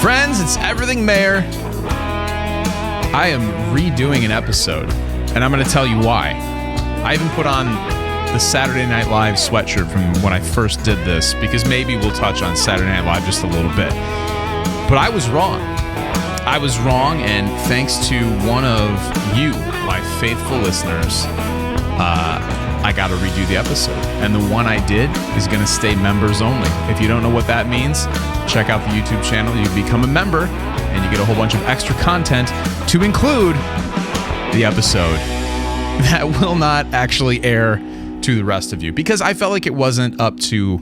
Friends, it's Everything Mayor. I am redoing an episode, and I'm going to tell you why. I even put on the Saturday Night Live sweatshirt from when I first did this, because maybe we'll touch on Saturday Night Live just a little bit. But I was wrong. I was wrong, and thanks to one of you, my faithful listeners, I got to redo the episode. And the one I did is going to stay members only. If you don't know what that means, check out the YouTube channel. You become a member, and you get a whole bunch of extra content to include the episode that will not actually air to the rest of you, because I felt like it wasn't up to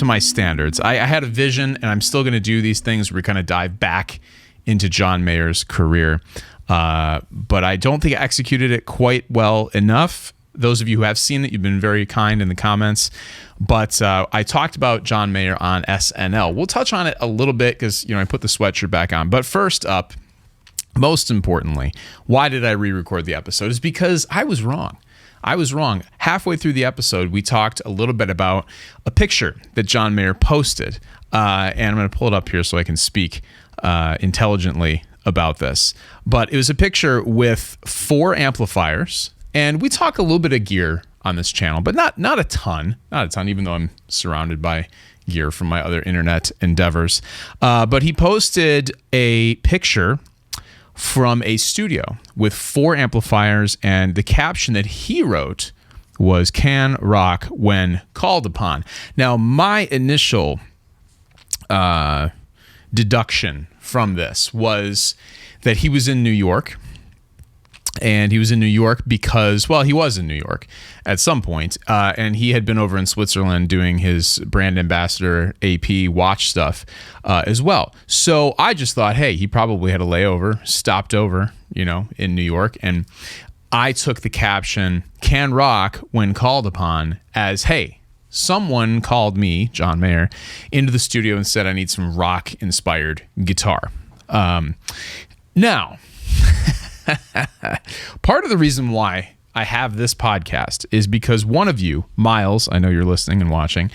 my standards. I had a vision, and I'm still going to do these things. We're going to dive back into John Mayer's career, but I don't think I executed it quite well enough. Those of you who have seen it, you've been very kind in the comments. But I talked about John Mayer on SNL. We'll touch on it a little bit because, I put the sweatshirt back on. But first up, most importantly, why did I re-record the episode? Is because I was wrong. I was wrong. Halfway through the episode, we talked a little bit about a picture that John Mayer posted. And I'm going to pull it up here so I can speak intelligently about this. But it was a picture with 4 amplifiers. And we talk a little bit of gear on this channel, but not a ton, even though I'm surrounded by gear from my other internet endeavors. But he posted a picture from a studio with 4 amplifiers, and the caption that he wrote was "Can rock when called upon." Now, my initial deduction from this was that he was in New York. And he was in New York because, well, he was in New York at some point, and he had been over in Switzerland doing his brand ambassador AP watch stuff as well. So I just thought, hey, he probably had a layover, stopped over, in New York. And I took the caption, "Can rock when called upon," as, hey, someone called me, John Mayer, into the studio and said I need some rock-inspired guitar. Now... Part of the reason why I have this podcast is because one of you, Miles, I know you're listening and watching,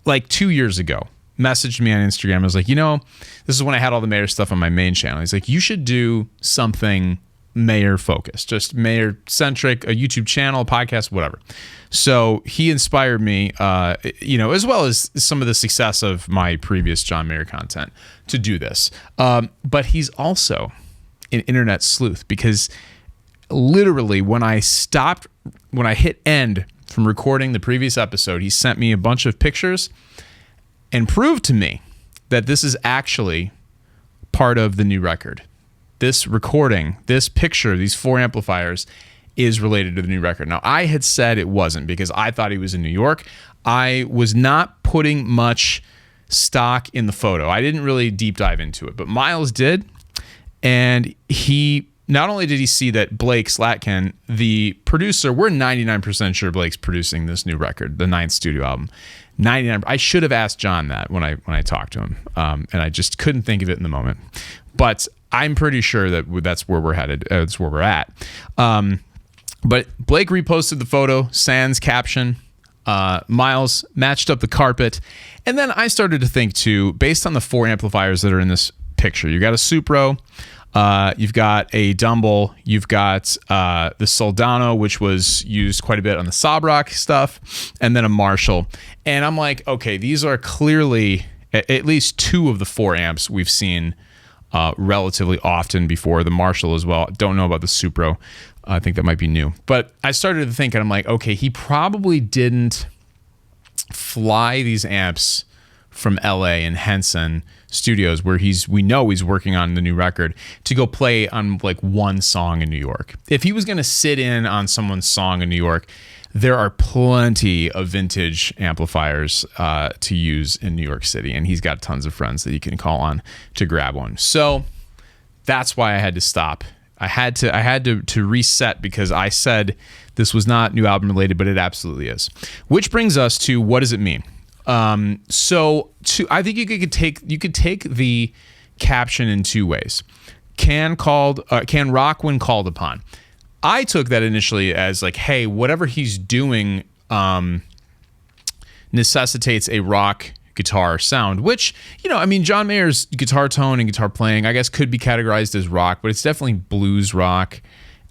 like 2 years ago, messaged me on Instagram. I was like, this is when I had all the Mayer stuff on my main channel. He's like, you should do something Mayer focused, just Mayer centric, a YouTube channel, a podcast, whatever. So he inspired me, as well as some of the success of my previous John Mayer content to do this. But he's also an internet sleuth, because literally when I hit end from recording the previous episode, he sent me a bunch of pictures and proved to me that this is actually part of the new record. This recording, this picture, these 4 amplifiers is related to the new record. Now, I had said it wasn't because I thought he was in New York. I was not putting much stock in the photo. I didn't really deep dive into it, but Miles did. And he, not only did he see that Blake Slatkin, the producer, we're 99% sure Blake's producing this new record, the 9th studio album. 99. I should have asked John that when I talked to him, and I just couldn't think of it in the moment. But I'm pretty sure that that's where we're headed. That's where we're at. But Blake reposted the photo, sans caption. Miles matched up the carpet, and then I started to think too, based on the 4 amplifiers that are in this picture. You got a Supro, you've got a Dumble, you've got the Soldano, which was used quite a bit on the Sabrock stuff, and then a Marshall. And I'm like, okay, these are clearly at least 2 of the 4 amps we've seen relatively often before. The Marshall as well. Don't know about the Supro. I think that might be new. But I started to think, and I'm like, okay, he probably didn't fly these amps from LA and Henson Studios, where we know he's working on the new record, to go play on like one song in New York. If he was going to sit in on someone's song in New York, there are plenty of vintage amplifiers to use in New York City, and he's got tons of friends that you can call on to grab one. So that's why I had to stop. I had to reset, because I said this was not new album related, but it absolutely is. Which brings us to, what does it mean? I think you could take the caption in 2 ways. Can rock when called upon. I took that initially as like, hey, whatever he's doing necessitates a rock guitar sound, which, I mean, John Mayer's guitar tone and guitar playing, I guess, could be categorized as rock, but it's definitely blues rock,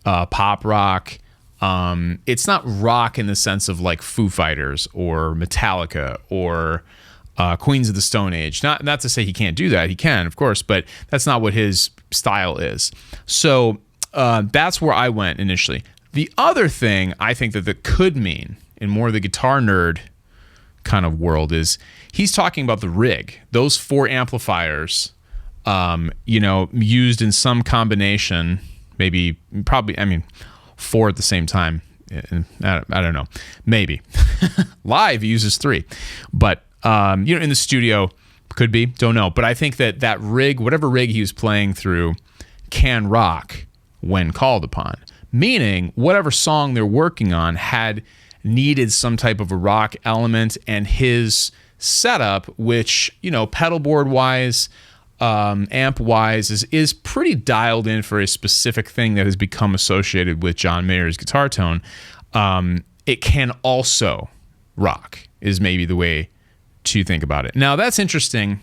pop rock. It's not rock in the sense of like Foo Fighters or Metallica or Queens of the Stone Age. Not to say he can't do that. He can, of course, but that's not what his style is. So that's where I went initially. The other thing I think that could mean in more of the guitar nerd kind of world is he's talking about the rig, those 4 amplifiers, used in some combination, probably, I mean, 4 at the same time. I don't know, maybe live he uses 3, but in the studio could be, don't know. But I think that rig, whatever rig he was playing through, can rock when called upon, meaning whatever song they're working on had needed some type of a rock element, and his setup, which, pedal board wise, amp wise, is pretty dialed in for a specific thing that has become associated with John Mayer's guitar tone. It can also rock, is maybe the way to think about it. Now that's interesting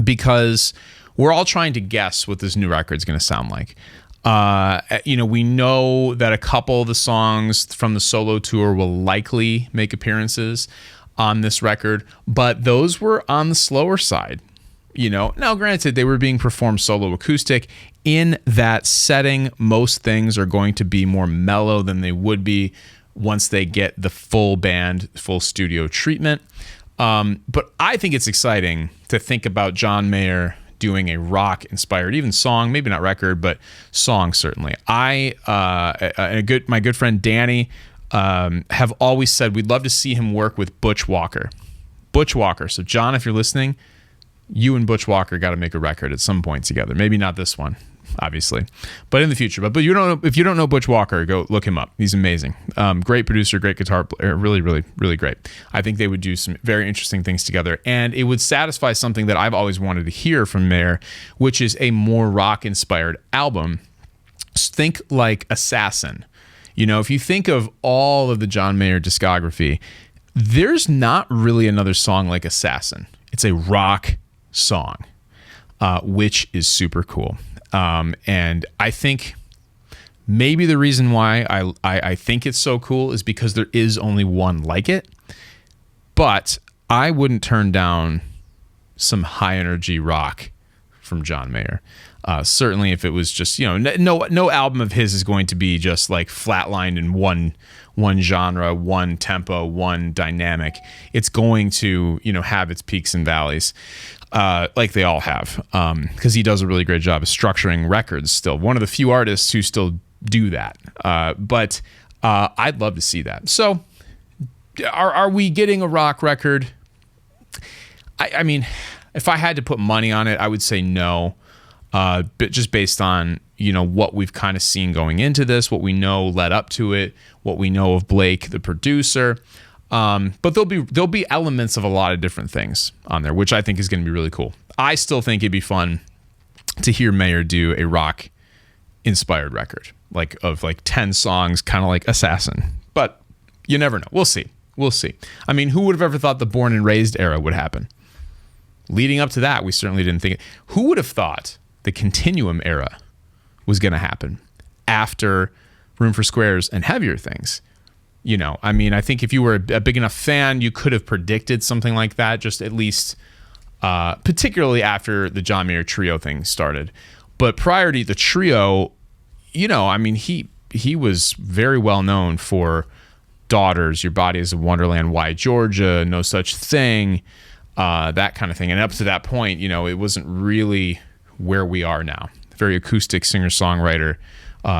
because we're all trying to guess what this new record is going to sound like. We know that a couple of the songs from the solo tour will likely make appearances on this record, but those were on the slower side. Now granted, they were being performed solo acoustic. In that setting, most things are going to be more mellow than they would be once they get the full band, full studio treatment. But I think it's exciting to think about John Mayer doing a rock-inspired, even song, maybe not record, but song certainly. My good friend Danny have always said we'd love to see him work with Butch Walker. Butch Walker. So John, if you're listening, you and Butch Walker got to make a record at some point together. Maybe not this one, obviously, but in the future. But if you don't know Butch Walker, go look him up. He's amazing. Great producer, great guitar player, really, really, really great. I think they would do some very interesting things together, and it would satisfy something that I've always wanted to hear from Mayer, which is a more rock-inspired album. Think like Assassin. If you think of all of the John Mayer discography, there's not really another song like Assassin. It's a rock song, which is super cool. And I think maybe the reason why I think it's so cool is because there is only one like it, but I wouldn't turn down some high energy rock from John Mayer. Certainly if it was just, no album of his is going to be just like flatlined in one genre, one tempo, one dynamic. It's going to, have its peaks and valleys. Like they all have, because he does a really great job of structuring records still. One of the few artists who still do that. But I'd love to see that. So are we getting a rock record? I mean, if I had to put money on it, I would say no. But just based on, what we've kind of seen going into this, what we know led up to it, what we know of Blake, the producer. But there'll be elements of a lot of different things on there, which I think is going to be really cool. I still think it'd be fun to hear Mayer do a rock inspired record, of 10 songs, kind of like Assassin. But you never know. We'll see. I mean, who would have ever thought the Born and Raised era would happen? Leading up to that, we certainly didn't think it. Who would have thought the Continuum era was going to happen after Room for Squares and Heavier Things? I mean, I think if you were a big enough fan, you could have predicted something like that, just at least, particularly after the John Mayer trio thing started. But prior to the trio, I mean, he was very well known for Daughters, Your Body is a Wonderland, Why Georgia, No Such Thing, that kind of thing. And up to that point, it wasn't really where we are now. Very acoustic singer-songwriter.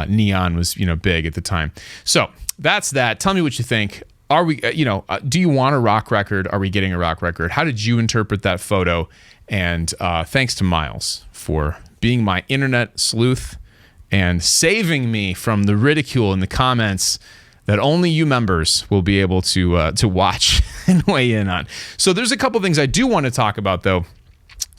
Neon was, big at the time. So that's that. Tell me what you think. Are we, do you want a rock record? Are we getting a rock record? How did you interpret that photo? And thanks to Miles for being my internet sleuth and saving me from the ridicule in the comments that only you members will be able to watch and weigh in on. So there's a couple things I do want to talk about, though,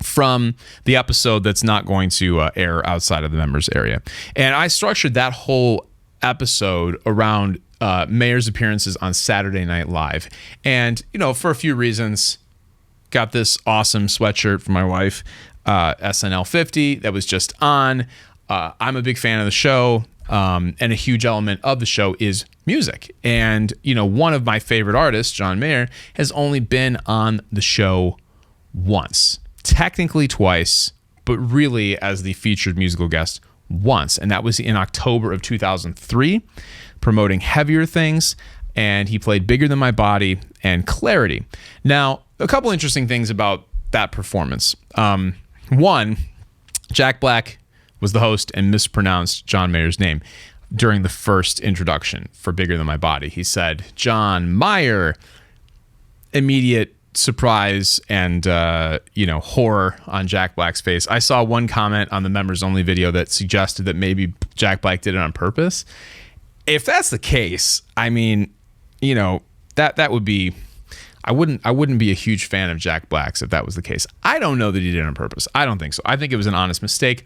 from the episode that's not going to air outside of the members area. And I structured that whole episode around Mayer's appearances on Saturday Night Live. And, for a few reasons, got this awesome sweatshirt for my wife, SNL 50, that was just on. I'm a big fan of the show, and a huge element of the show is music. And, one of my favorite artists, John Mayer, has only been on the show once, technically twice, but really as the featured musical guest once. And that was in October of 2003, promoting Heavier Things. And he played Bigger Than My Body and Clarity. Now, a couple interesting things about that performance. One, Jack Black was the host and mispronounced John Mayer's name during the first introduction for Bigger Than My Body. He said, John Mayer. Immediate surprise and, horror on Jack Black's face. I saw one comment on the members only video that suggested that maybe Jack Black did it on purpose. If that's the case, I mean, that would be, I wouldn't be a huge fan of Jack Black's if that was the case. I don't know that he did it on purpose. I don't think so. I think it was an honest mistake.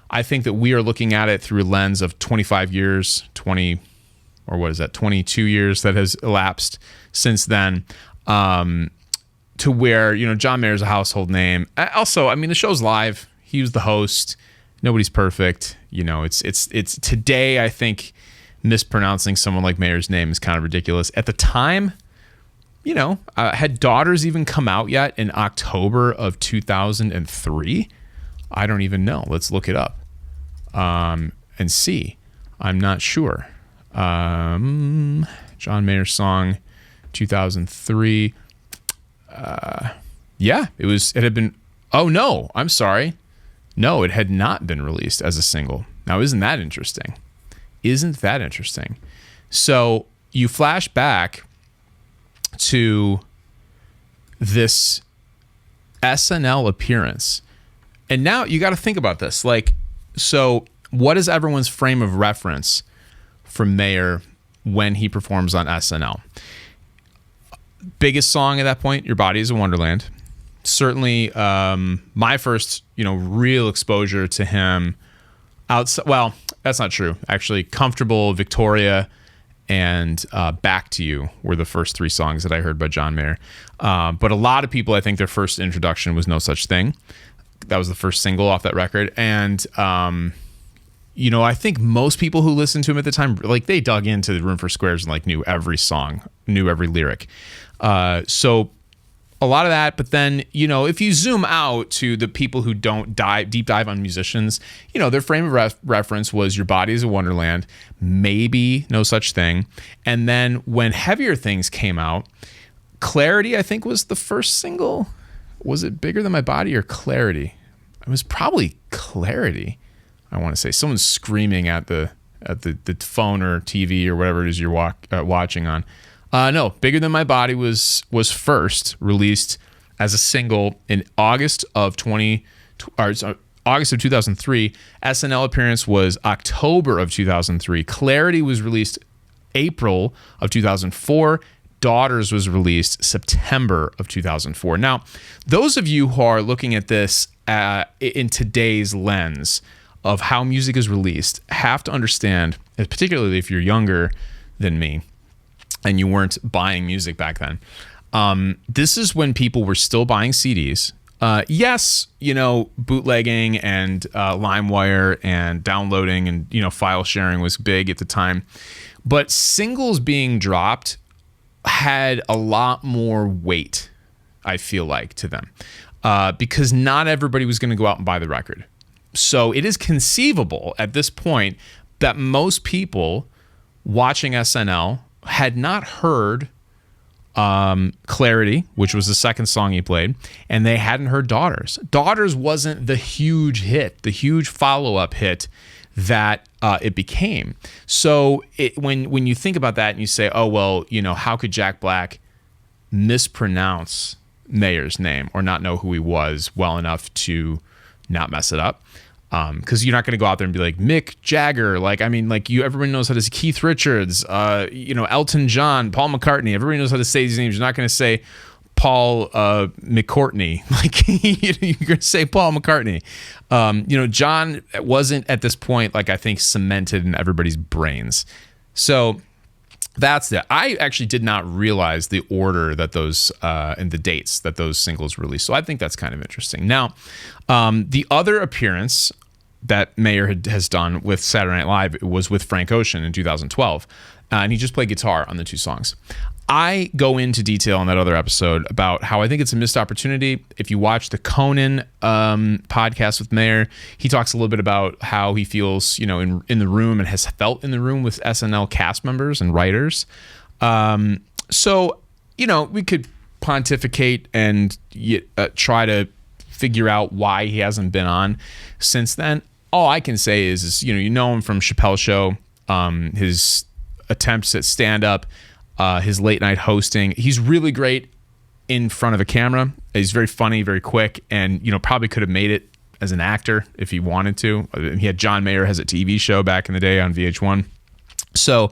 I think that we are looking at it through a lens of 25 years, 22 years that has elapsed since then, to where, John Mayer's a household name. Also, I mean, the show's live. He was the host. Nobody's perfect. It's today, I think mispronouncing someone like Mayer's name is kind of ridiculous. At the time, had Daughters even come out yet in October of 2003? I don't even know. Let's look it up and see. I'm not sure. John Mayer song 2003. It had been, oh no, I'm sorry. No, it had not been released as a single. Now, isn't that interesting? So you flash back to this SNL appearance, and now you got to think about this. So what is everyone's frame of reference for Mayer when he performs on SNL? Biggest song at that point, Your Body is a Wonderland. Certainly my first, real exposure to him outside. Well, that's not true. Actually, Comfortable, Victoria, and Back to You were the first three songs that I heard by John Mayer. But a lot of people, I think their first introduction was No Such Thing. That was the first single off that record. And, I think most people who listened to him at the time, they dug into the Room for Squares and knew every song, knew every lyric. So a lot of that, but then, if you zoom out to the people who don't deep dive on musicians, their frame of reference was Your Body is a Wonderland, maybe No Such Thing. And then when Heavier Things came out, Clarity, I think, was the first single. Was it Bigger Than My Body or Clarity? It was probably Clarity. I want to say someone's screaming at the phone or TV or whatever it is you're watching on. No, Bigger Than My Body was first released as a single in August of 2003. SNL appearance was October of 2003. Clarity was released April of 2004. Daughters was released September of 2004. Now, those of you who are looking at this in today's lens of how music is released have to understand, particularly if you're younger than me and you weren't buying music back then, this is when people were still buying CDs. Yes, bootlegging and LimeWire and downloading and, file sharing was big at the time. But singles being dropped had a lot more weight, I feel like, to them, because not everybody was going to go out and buy the record. So it is conceivable at this point that most people watching SNL had not heard Clarity, which was the second song he played, and they hadn't heard Daughters. Daughters wasn't the huge hit, the huge follow-up hit that it became. So when you think about that and you say, oh, well, how could Jack Black mispronounce Mayer's name or not know who he was well enough to not mess it up? Because you're not going to go out there and be like Mick Jagger. Everybody knows how to say Keith Richards, Elton John, Paul McCartney. Everybody knows how to say these names. You're not going to say Paul McCourtney. You're going to say Paul McCartney. John wasn't at this point, I think, cemented in everybody's brains. So That's it. I actually did not realize the order that those and the dates that those singles released. So I think that's kind of interesting. Now, the other appearance that Mayer has done with Saturday Night Live was with Frank Ocean in 2012, and he just played guitar on the two songs. I go into detail in that other episode about how I think it's a missed opportunity. If you watch the Conan podcast with Mayer, he talks a little bit about how he feels, in the room and has felt in the room with SNL cast members and writers. So, we could pontificate and try to figure out why he hasn't been on since then. All I can say is you know him from Chappelle's Show, his attempts at stand-up, his late night hosting. He's really great in front of a camera. He's very funny, very quick, and probably could have made it as an actor if he wanted to. He had John Mayer has a TV show back in the day on VH1. So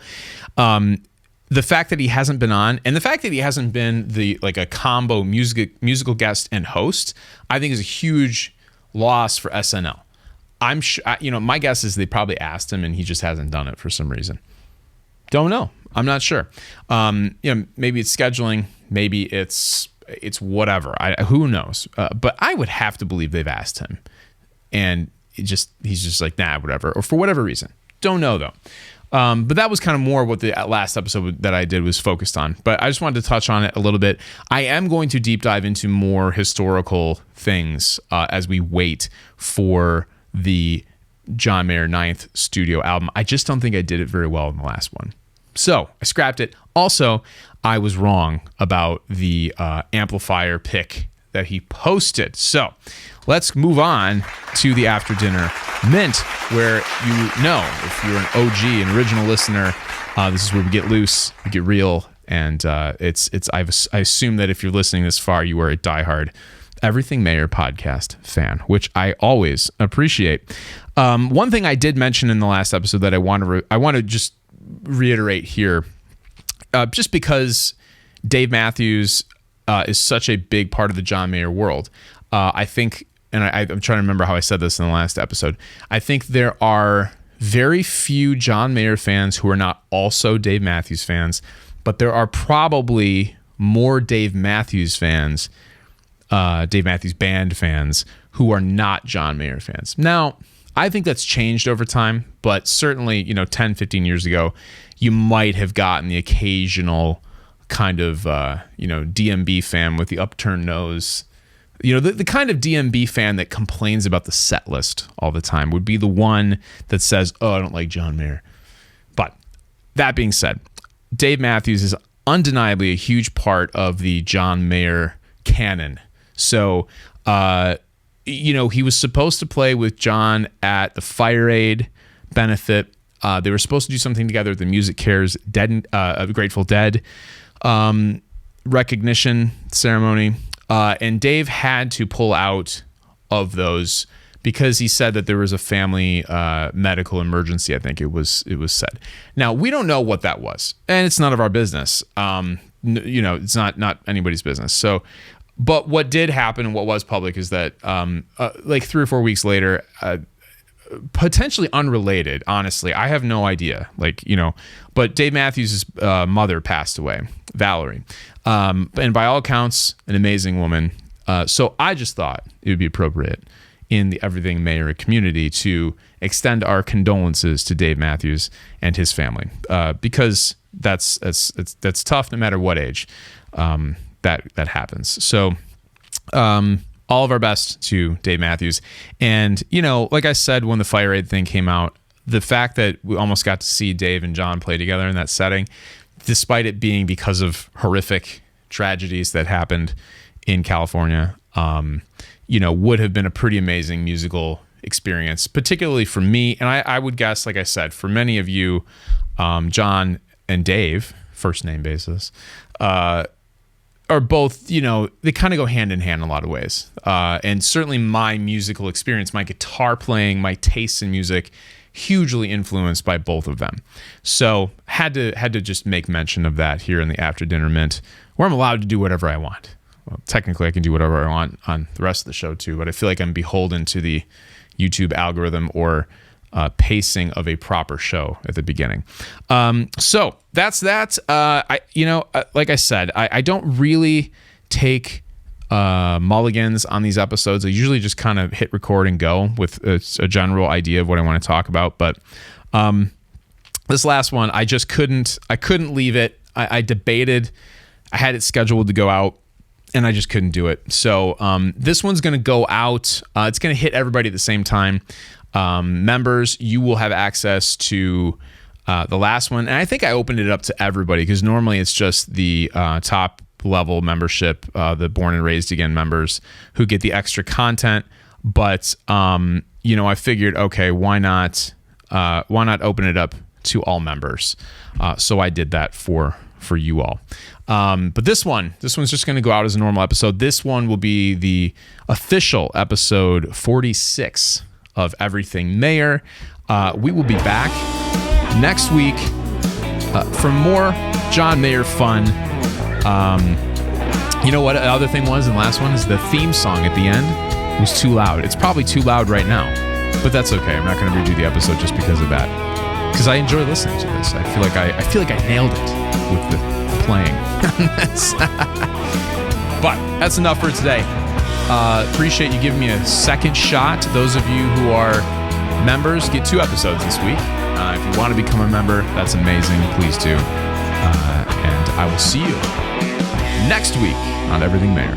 the fact that he hasn't been on, and the fact that he hasn't been a combo musical guest and host, I think is a huge loss for SNL. I'm sure, my guess is they probably asked him and he just hasn't done it for some reason. Don't know. I'm not sure. Maybe it's scheduling. Maybe it's whatever. Who knows? But I would have to believe they've asked him, and he's just like, nah, whatever, or for whatever reason. Don't know though. But that was kind of more what the last episode that I did was focused on. But I just wanted to touch on it a little bit. I am going to deep dive into more historical things as we wait for the John Mayer 9th studio album. I just don't think I did it very well in the last one. So I scrapped it. Also, I was wrong about the amplifier pick that he posted. So let's move on to the After Dinner Mint, where if you're an OG, an original listener, this is where we get loose, we get real, and I assume that if you're listening this far, you are a diehard Everything Mayer podcast fan, which I always appreciate. One thing I did mention in the last episode that I want to just reiterate here, just because Dave Matthews is such a big part of the John Mayer world. I think, and I'm trying to remember how I said this in the last episode, I think there are very few John Mayer fans who are not also Dave Matthews fans, but there are probably more Dave Matthews fans, Dave Matthews Band fans, who are not John Mayer fans. Now, I think that's changed over time, but certainly, 10, 15 years ago, you might have gotten the occasional kind of, DMB fan with the upturned nose. The kind of DMB fan that complains about the set list all the time would be the one that says, oh, I don't like John Mayer. But that being said, Dave Matthews is undeniably a huge part of the John Mayer canon. So, he was supposed to play with John at the Fire Aid benefit. They were supposed to do something together at the Music Cares Grateful Dead recognition ceremony. And Dave had to pull out of those because he said that there was a family medical emergency, I think it was said. Now, we don't know what that was, and it's none of our business. It's not anybody's business. So, but what did happen and what was public is that 3 or 4 weeks later, potentially unrelated, honestly, I have no idea, but Dave Matthews' mother passed away, Valerie, and by all accounts, an amazing woman. So I just thought it would be appropriate in the Everything Mayer community to extend our condolences to Dave Matthews and his family, because that's tough no matter what age that happens. So all of our best to Dave Matthews. And, like I said, when the Fire Aid thing came out, the fact that we almost got to see Dave and John play together in that setting, despite it being because of horrific tragedies that happened in California, would have been a pretty amazing musical experience, particularly for me. And I would guess, like I said, for many of you, John and Dave, first name basis, are both, they kind of go hand in hand in a lot of ways. And certainly my musical experience, my guitar playing, my tastes in music, hugely influenced by both of them. So had to just make mention of that here in the After Dinner Mint, where I'm allowed to do whatever I want. Well, technically I can do whatever I want on the rest of the show too, but I feel like I'm beholden to the YouTube algorithm or pacing of a proper show at the beginning. So that's that. Like I said, I don't really take mulligans on these episodes. I usually just kind of hit record and go with a general idea of what I want to talk about. But this last one, I couldn't leave it. I debated. I had it scheduled to go out, and I just couldn't do it. So this one's going to go out. It's going to hit everybody at the same time. Members, you will have access to the last one. And I think I opened it up to everybody because normally it's just the top level membership, the Born and Raised Again members who get the extra content. But, I figured, okay, why not open it up to all members? So I did that for you all. But this one's just going to go out as a normal episode. This one will be the official episode 46 of Everything Mayor. We will be back next week for more John Mayer fun. You know what the other thing was in the last one is the theme song at the end was too loud. It's probably too loud right now, but that's okay. I'm not going to redo the episode just because of that, because I enjoy listening to this. I feel like I nailed it with the playing. But that's enough for today. Appreciate you giving me a second shot. Those of you who are members get 2 episodes this week. If you want to become a member, that's amazing. Please do. And I will see you next week on Everything Mayor.